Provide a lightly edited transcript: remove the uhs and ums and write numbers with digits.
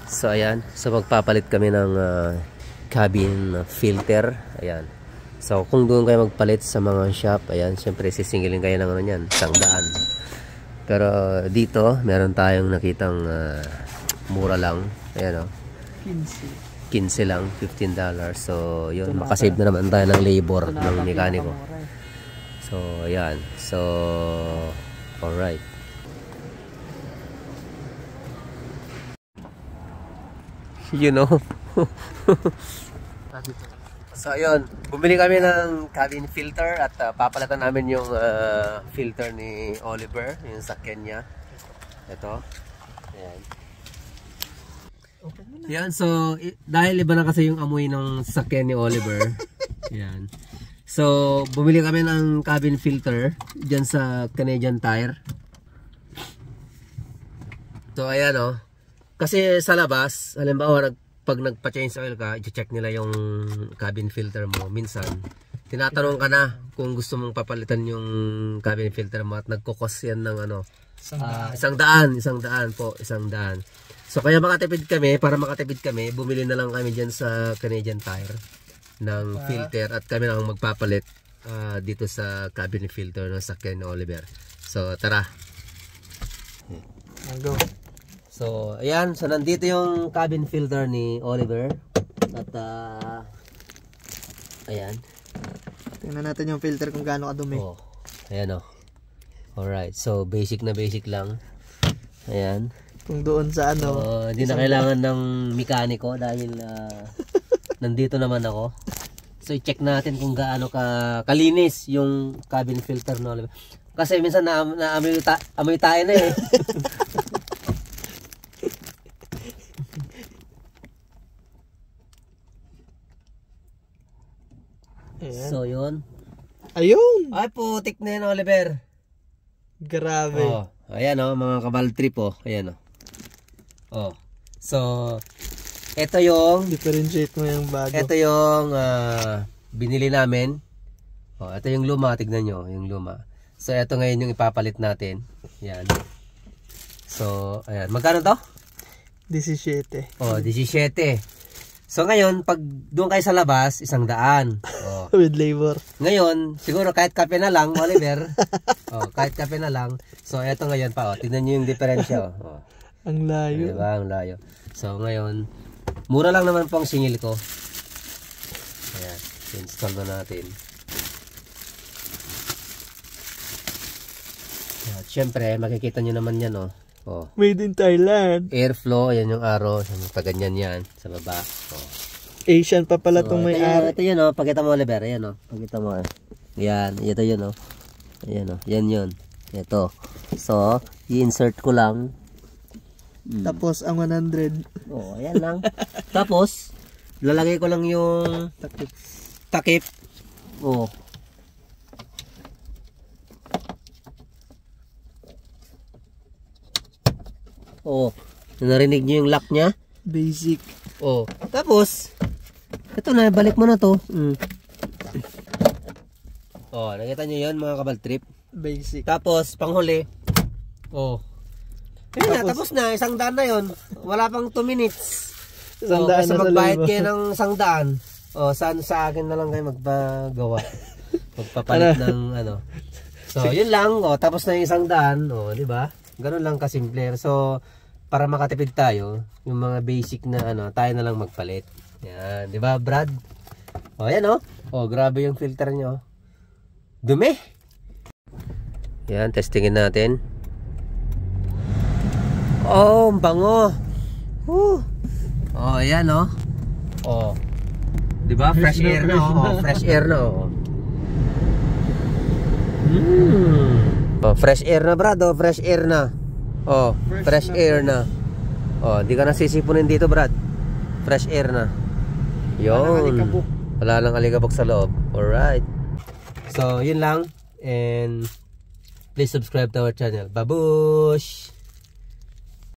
So ayan, so magpapalit kami ng cabin filter. Ayan. So kung doon kayo magpalit sa mga shop, ayan, syempre sisingilin kayo ng ano niyan, 100. Pero dito, meron tayong nakitang mura lang. Ayan, 15 lang, $15. So yun, makasave na naman tayo ng labor ng mekaniko. So ayan. So alright. You know. So ayun, bumili kami ng cabin filter at papalitan namin yung filter ni Oliver, yung sakyan niya. Ito. Ayan. Yan, so dahil iba na kasi yung amoy ng sakyan ni Oliver. Ayan. So bumili kami ng cabin filter diyan sa Canadian Tire. So ayan oh. Kasi sa labas, halimbawa pag nagpa-change oil ka, i-check nila yung cabin filter mo. Minsan, tinatanong ka na kung gusto mong papalitan yung cabin filter mo at nagkukos yan ng ano, $100 po. So kaya para makatipid kami, bumili na lang kami dyan sa Canadian Tire ng filter at kami lang magpapalit dito sa cabin filter ng sakyan ni Oliver. So tara. Go. So, ayan. So, nandito yung cabin filter ni Oliver. At, ayan. Tingnan natin yung filter kung gaano kadumi. Oh, ayan o. Alright. So, basic na basic lang. Ayan. Kung doon sa ano. Hindi na kailangan ng mekaniko dahil nandito naman ako. So, i-check natin kung gaano kalinis yung cabin filter ni Oliver. Kasi minsan amoy tayo na eh. Ayan. So yun. Ayun. Ay putik na yun, Oliver. Grabe. Oh, ayan oh, mga kabal trip oh. Ayan oh. Oh. So ito yung differentiate mo yung bago. Ito yung binili namin. Oh, ito yung luma, tignan nyo, yung luma. So ito ngayon yung ipapalit natin. Ayan. So ayan, magkano to? 17. Oh, 17. So ngayon, pag doon kayo sa labas, 100. Oh. With labor. Ngayon, siguro kahit kape na lang, Oliver. Oh, kahit kape na lang. So eto ngayon pa, oh. Tingnan niyo yung diferensya, oh. Ang layo. Diba? Ang layo. So ngayon, mura lang naman po ang singil ko. Ayan, install na natin. At syempre, makikita niyo naman yan, oh. Oh. Made in Thailand. Airflow, ayan yung arrow. Paganyan yan sa baba. Oh. Asian pa pala itong may ari. Ito yun oh. Pakita mo, Oliver. Ayan oh. Pakita mo. Yan. Ito yun oh. Ayan oh. Yan yun. Ito. So, i-insert ko lang. Tapos ang 100. Oh, ayan lang. Tapos, lalagay ko lang yung takip. Oh. Oh, narinig niyo yung lock niya? Basic. Oh, tapos ito na, balik mo na to. Oh, nakita niyo 'yon mga kabal trip? Basic. Tapos panghuli. Oh. Ayun na, tapos na, 100 na 'yon. Wala pang 2 minutes. 100 kasi na magbayad sa kayo ng 100. Oh, sa akin na lang kayo magpagawa. Magpapalit ng ano. So, yun lang. Oh, tapos na yung 100. Oh, di ba? Ganun lang kasimple. So, para makatipid tayo, yung mga basic na ano, tayo na lang magpalit. Yan, di ba, Brad? Oh, yan oh. Oh, grabe yung filter nyo. Dumi. Yan, testingin natin. Oh, bango. Oh, yan oh. Oh. Di ba? Fresh air na oh. Fresh air na oh. Oh, fresh air na, Brad. Oh, fresh air na. Oh, fresh air na. Oh, di ka na sisipunin dito, Brad. Fresh air na. Yun. Wala nang alikabok sa loob. Alright. So, yun lang. And please subscribe to our channel. Babush!